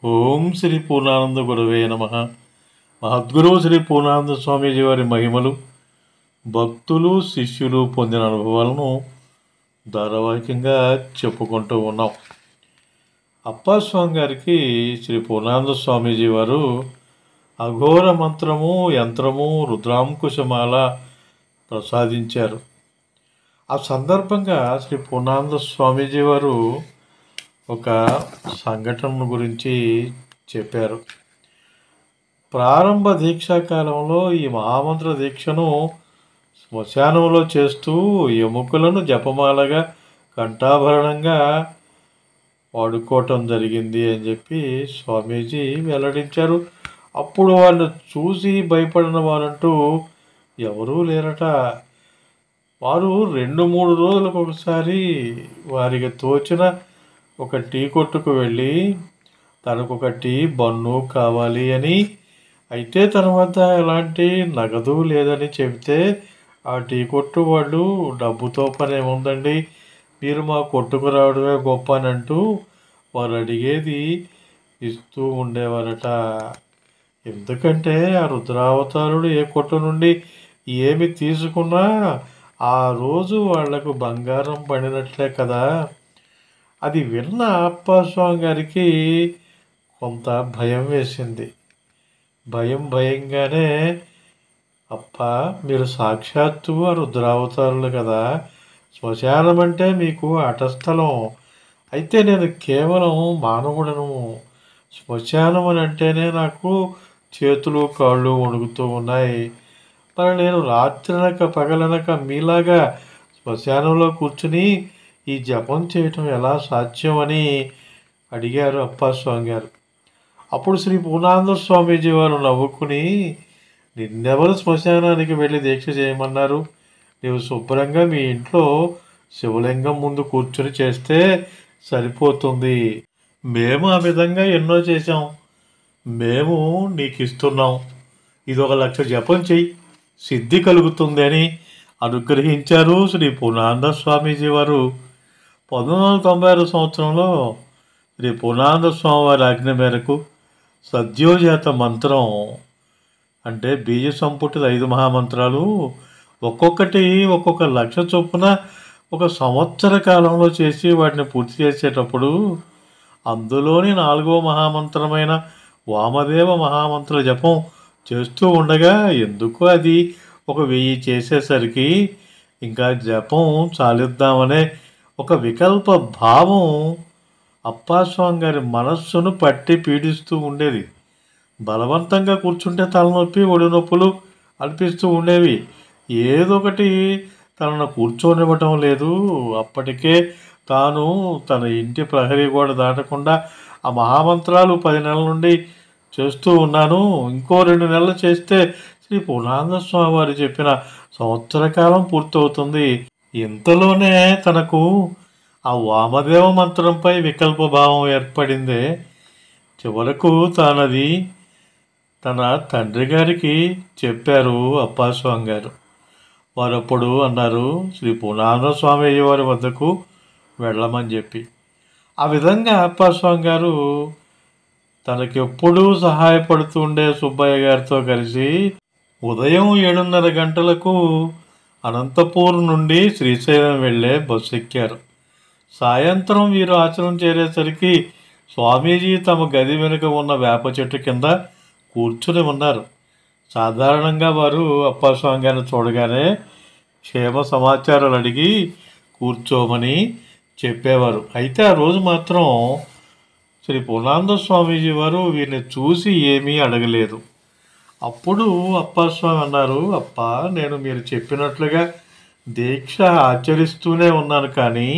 ఓం శ్రీ పూర్ణానంద గురవే నమః. మహద్గురువు శ్రీ పూర్ణానంద స్వామీజీ వారి మహిమలు, భక్తులు శిష్యులు పొందిన అనుభవాలను ధారావాహికంగా చెప్పుకుంటూ ఉన్నాం. అప్పాస్వామి గారికి శ్రీ పూర్ణానంద స్వామీజీ వారు అఘోర మంత్రము, యంత్రము, రుద్రాంకుశమాల ప్రసాదించారు. ఆ సందర్భంగా శ్రీ పూర్ణానంద స్వామీజీ వారు ఒక సంఘటన గురించి చెప్పారు. ప్రారంభ దీక్షా కాలంలో ఈ మహామంత్ర దీక్షను శ్మశానంలో చేస్తూ ఎముకలను జపమాలగా కంఠాభరణంగా వాడుకోవటం జరిగింది అని చెప్పి స్వామీజీ వెల్లడించారు. అప్పుడు వాళ్ళు చూసి భయపడిన వారంటూ ఎవరూ లేరట. వారు 2-3 రోజులకు ఒకసారి వారికి తోచిన ఒక టీ కొట్టుకు వెళ్ళి తనకు ఒక టీ బన్ను కావాలి అని, అయితే తన వద్ద ఎలాంటి నగదు లేదని చెబితే ఆ టీ కొట్టు వాళ్ళు డబ్బుతో పని ఏముందండి, మీరు మా కొట్టుకు రావడమే గొప్ప అని అంటూ వారు అడిగేది ఇస్తూ ఉండేవారట. ఎందుకంటే ఆ రుద్రావతారుడు ఏ కొట్టు నుండి ఏమి తీసుకున్నా ఆ రోజు వాళ్లకు బంగారం పడినట్లే కదా. అది విన్న అప్పాస్వామి గారికి కొంత భయం వేసింది. భయంగానే, అప్ప మీరు సాక్షాత్తు ఆ రుద్రావతారులు కదా, శ్మశానం అంటే మీకు ఆటస్థలం, అయితే నేను కేవలం మానవుడను. శ్మశానం అని అంటేనే నాకు చేతులు కాళ్ళు వణుకుతూ ఉన్నాయి. మరి నేను రాత్రనక పగలనక మీలాగా శ్మశానంలో కూర్చుని ఈ జపం చేయటం ఎలా సాధ్యం అని అడిగారు అప్పాస్వామి గారు. అప్పుడు శ్రీ పూర్ణానంద స్వామీజీ వారు నవ్వుకుని, నిన్నెవరు శ్మశానానికి వెళ్ళి దీక్ష చేయమన్నారు, నీవు శుభ్రంగా మీ ఇంట్లో శివలింగం ముందు కూర్చుని చేస్తే సరిపోతుంది. మేము ఆ విధంగా ఎన్నో చేశాం, మేము నీకు ఇస్తున్నాం, ఇది 1 లక్ష జపం చెయ్యి, సిద్ధి కలుగుతుంది అని అనుగ్రహించారు శ్రీ పూర్ణానంద స్వామీజీ వారు. 1996 సంవత్సరంలో శ్రీ పూర్ణానంద స్వామి వారి ఆజ్ఞ మేరకు సద్యోజాత మంత్రం అంటే బీజ సంపుటిత 5 మహామంత్రాలు ఒక్కొక్కటి 1 లక్ష చొప్పున 1 సంవత్సర కాలంలో చేసి వాటిని పూర్తి చేసేటప్పుడు అందులోని 4వ మహామంత్రమైన వామదేవ మహామంత్ర జపం చేస్తూ ఉండగా ఎందుకు అది 1000 చేసేసరికి ఇంకా జపం చాలిద్దామనే ఒక వికల్ప భావం అప్పాస్వామి గారి మనస్సును పట్టి పీడిస్తూ ఉండేది. బలవంతంగా కూర్చుంటే తలనొప్పి, ఒడి నొప్పులు అనిపిస్తూ ఉండేవి. ఏదో ఒకటి తనను కూర్చోనివ్వటం లేదు. అప్పటికే తాను తన ఇంటి ప్రహరీ గోడ దాటకుండా ఆ మహామంత్రాలు 10 నెలల నుండి చేస్తూ ఉన్నాను. ఇంకో 2 నెలలు చేస్తే శ్రీ పూర్ణానంద స్వామి వారు చెప్పిన సంవత్సర కాలం పూర్తవుతుంది. ఇంతలోనే తనకు ఆ వామదేవ మంత్రంపై వికల్ప భావం ఏర్పడిందే. చివరకు తానది తన తండ్రి గారికి చెప్పారు అప్పాస్వామి గారు. వారు అప్పుడు అన్నారు, శ్రీ పూర్ణానంద స్వామి వారి వద్దకు వెళ్ళమని చెప్పి. ఆ విధంగా అప్పాస్వామి గారు తనకెప్పుడూ సహాయపడుతూ ఉండే సుబ్బయ్య గారితో కలిసి ఉదయం 7:30 గంటలకు అనంతపూర్ నుండి శ్రీశైలం వెళ్ళే బస్సు ఎక్కారు. సాయంత్రం వీరు ఆశ్రమం చేరేసరికి స్వామీజీ తమ గది వెనుక ఉన్న వేప చెట్టు కింద కూర్చుని ఉన్నారు. సాధారణంగా వారు అప్పాస్వామి గారిని చూడగానే క్షేమ సమాచారాలు అడిగి కూర్చోమని చెప్పేవారు. అయితే ఆ రోజు మాత్రం శ్రీ పూర్ణానంద స్వామీజీ వారు వీరిని చూసి ఏమీ అడగలేదు. అప్పుడు అప్పాస్వామి అన్నారు, అప్ప నేను మీరు చెప్పినట్లుగా దీక్ష ఆచరిస్తూనే ఉన్నాను, కానీ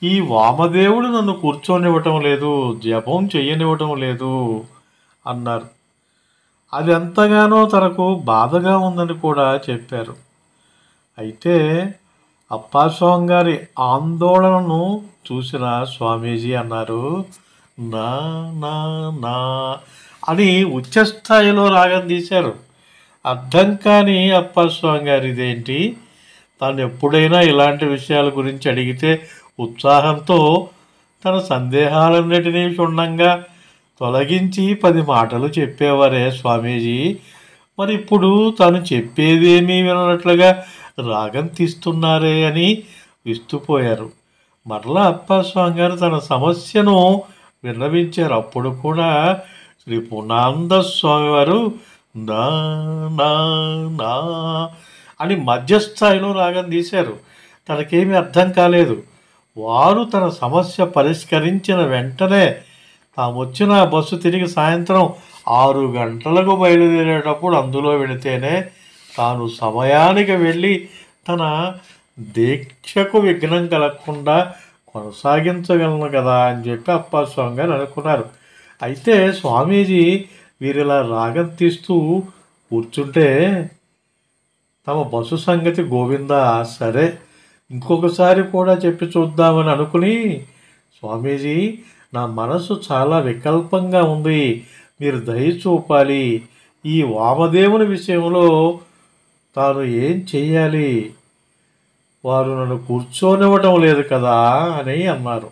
ఈ వామదేవుడు నన్ను కూర్చోనివ్వటం లేదు, జపం చెయ్యనివ్వటం లేదు అన్నారు. అది ఎంతగానో తనకు బాధగా ఉందని కూడా చెప్పారు. అయితే అప్పాస్వామి గారి ఆందోళనను చూసిన స్వామీజీ అన్నారు, నా నా నా అని ఉచ్చస్థాయిలో రాగం తీశారు. అర్థం కాని అప్పాస్వామి గారు ఇదేంటి, తాను ఎప్పుడైనా ఇలాంటి విషయాల గురించి అడిగితే ఉత్సాహంతో తన సందేహాలన్నిటినీ క్షుణ్ణంగా తొలగించి 10 మాటలు చెప్పేవారే స్వామీజీ. మరి ఇప్పుడు తను చెప్పేదేమీ విననట్లుగా రాగం తీస్తున్నారే అని విస్తుపోయారు. మరలా అప్పస్వామి గారు తన సమస్యను విన్నవించారు. అప్పుడు కూడా శ్రీ పూర్ణానంద స్వామి వారు నా నా నా అని మధ్యస్థాయిలో రాగం తీశారు. తనకేమీ అర్థం కాలేదు. వారు తన సమస్య పరిష్కరించిన వెంటనే తాము వచ్చిన బస్సు తిరిగి సాయంత్రం 6 గంటలకు బయలుదేరేటప్పుడు అందులో వెళితేనే తాను సమయానికి వెళ్ళి తన దీక్షకు విఘ్నం కలగకుండా కొనసాగించగలను కదా అని చెప్పి అప్పస్వామి గారు అనుకున్నారు. అయితే స్వామీజీ వీరిలా రాగం తీస్తూ కూర్చుంటే తమ బస్సు సంగతి గోవిందా సరే ఇంకొకసారి కూడా చెప్పి చూద్దామని అనుకుని, స్వామీజీ నా మనసు చాలా వికల్పంగా ఉంది, మీరు దయ చూపాలి, ఈ వామదేవుని విషయంలో తాను ఏం చెయ్యాలి, వారు నన్ను కూర్చోనివ్వటం లేదు కదా అని అన్నారు.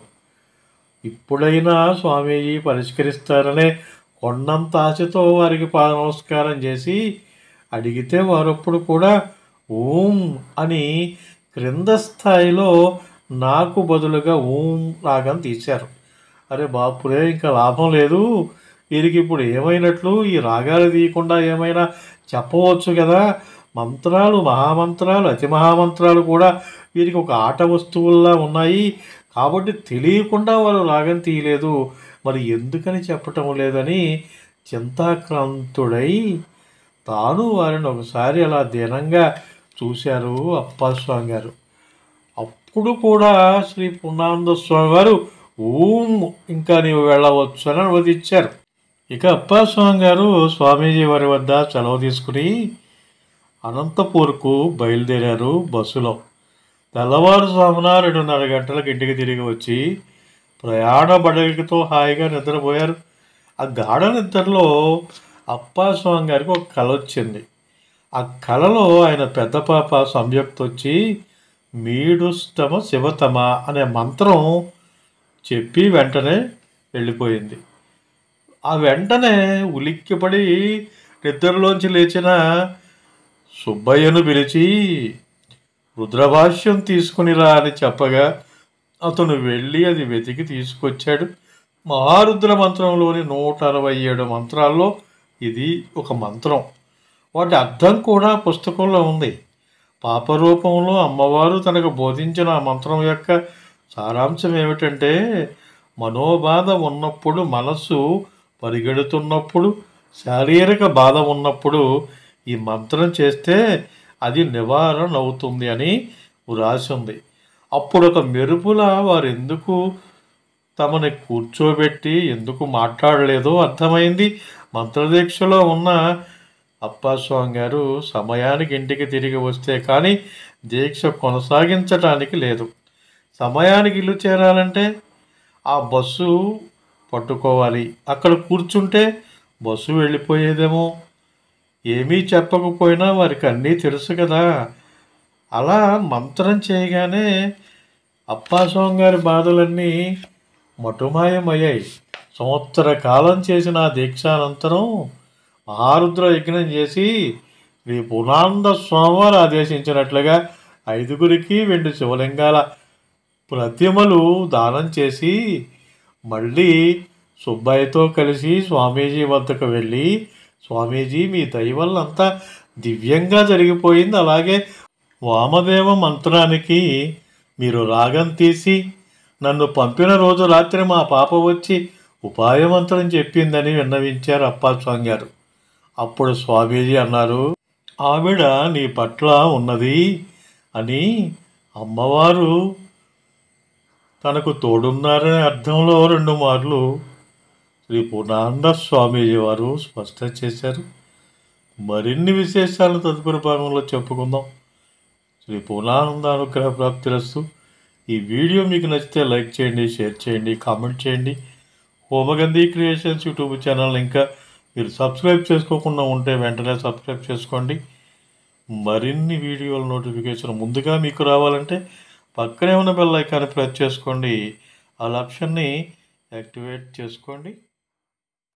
ఇప్పుడైనా స్వామీజీ పరిష్కరిస్తారనే కొండంత ఆశతో వారికి పాద నమస్కారం చేసి అడిగితే వారప్పుడు కూడా ఓం అని క్రింద స్థాయిలో నాకు బదులుగా ఓం రాగం తీశారు. అరే బాపురే, ఇంకా లాభం లేదు, వీరికి ఇప్పుడు ఏమైనట్లు, ఈ రాగాలు తీయకుండా ఏమైనా చెప్పవచ్చు కదా, మంత్రాలు మహామంత్రాలు అతి మహామంత్రాలు కూడా వీరికి ఒక ఆట వస్తువుల్లా ఉన్నాయి, కాబట్టి తెలియకుండా వారు రాగం తీయలేదు, మరి ఎందుకని చెప్పటం లేదని చింతాక్రాంతుడై తాను వారిని ఒకసారి అలా దీనంగా చూశారు అప్పస్వామి గారు. అప్పుడు కూడా శ్రీ పూర్ణానంద స్వామి వారు ఓం ఇంకా నీవు వెళ్ళవచ్చు అని అనుమతిచ్చారు. ఇక అప్పస్వామి గారు స్వామీజీ వారి వద్ద సెలవు తీసుకుని అనంతపూర్కు బయలుదేరారు బస్సులో. తెల్లవారుజామున 2:30 గంటలకు ఇంటికి తిరిగి వచ్చి ప్రయాణ బడలికతో హాయిగా నిద్రపోయారు. ఆ గాఢ నిద్రలో అప్పస్వామి గారికి ఒక కల వచ్చింది. ఆ కలలో ఆయన పెద్ద పాప సంయుక్త వచ్చి మీడుస్తమ శివతమ అనే మంత్రం చెప్పి వెంటనే వెళ్ళిపోయింది. ఆ వెంటనే ఉలిక్కిపడి నిద్రలోంచి లేచిన సుబ్బయ్యను పిలిచి రుద్రభాష్యం తీసుకునిరా అని చెప్పగా అతను వెళ్ళి అది వెతికి తీసుకొచ్చాడు. మహారుద్ర మంత్రంలోని 167 మంత్రాల్లో ఇది ఒక మంత్రం. వాటి అర్థం కూడా పుస్తకంలో ఉంది. పాపరూపంలో అమ్మవారు తనకు బోధించిన ఆ మంత్రం యొక్క సారాంశం ఏమిటంటే, మనోబాధ ఉన్నప్పుడు, మనస్సు పరిగెడుతున్నప్పుడు, శారీరక బాధ ఉన్నప్పుడు ఈ మంత్రం చేస్తే అది నివారణ అవుతుంది అని వ్రాసి ఉంది. అప్పుడు ఒక మెరుపులా వారు ఎందుకు తమని కూర్చోబెట్టి ఎందుకు మాట్లాడలేదో అర్థమైంది. మంత్రదీక్షలో ఉన్న అప్పస్వామి గారు సమయానికి ఇంటికి తిరిగి వస్తే కానీ దీక్ష కొనసాగించటానికి లేదు. సమయానికి ఇల్లు చేరాలంటే ఆ బస్సు పట్టుకోవాలి. అక్కడ కూర్చుంటే బస్సు వెళ్ళిపోయేదేమో. ఏమీ చెప్పకపోయినా వారికి అన్నీ తెలుసు కదా. అలా మంత్రం చేయగానే అప్పస్వామి గారి బాధలన్నీ మటుమాయమయ్యాయి. సంవత్సర కాలం చేసిన ఆ దీక్షానంతరం మహారుద్ర యజ్ఞం చేసి శ్రీ పూర్ణానంద స్వామివారు ఆదేశించినట్లుగా 5గురికి 2 శివలింగాల ప్రతిమలు దానం చేసి మళ్ళీ సుబ్బయ్యతో కలిసి స్వామీజీ వద్దకు వెళ్ళి, స్వామీజీ మీ దయ వల్ల అంతా దివ్యంగా జరిగిపోయింది, అలాగే వామదేవ మంత్రానికి మీరు రాగం తీసి నన్ను పంపిన రోజు రాత్రి మా పాప వచ్చి ఉపాయమంత్రం చెప్పిందని విన్నవించారు అప్పస్వామి గారు. అప్పుడు స్వామీజీ అన్నారు, ఆవిడ నీ పట్ల ఉన్నది అని, అమ్మవారు తనకు తోడున్నారనే అర్థంలో 2 మార్లు శ్రీ పూర్ణానంద స్వామీజీ వారు స్పష్టం చేశారు. మరిన్ని విశేషాలు తదుపరి భాగంలో చెప్పుకుందాం. శ్రీ పూర్ణానంద అనుగ్రహ ప్రాప్తిరస్తు. ఈ వీడియో మీకు నచ్చితే లైక్ చేయండి, షేర్ చేయండి, కామెంట్ చేయండి. హోమగంధి క్రియేషన్స్ యూట్యూబ్ ఛానల్ ఇంకా మీరు సబ్స్క్రైబ్ చేసుకోకుండా ఉంటే వెంటనే సబ్స్క్రైబ్ చేసుకోండి. మరిన్ని వీడియోల నోటిఫికేషన్ ముందుగా మీకు రావాలంటే పక్కనే ఉన్న బెల్ ఐకాన్ని ప్రెస్ చేసుకోండి. ఆ ఆప్షన్ని యాక్టివేట్ చేసుకోండి.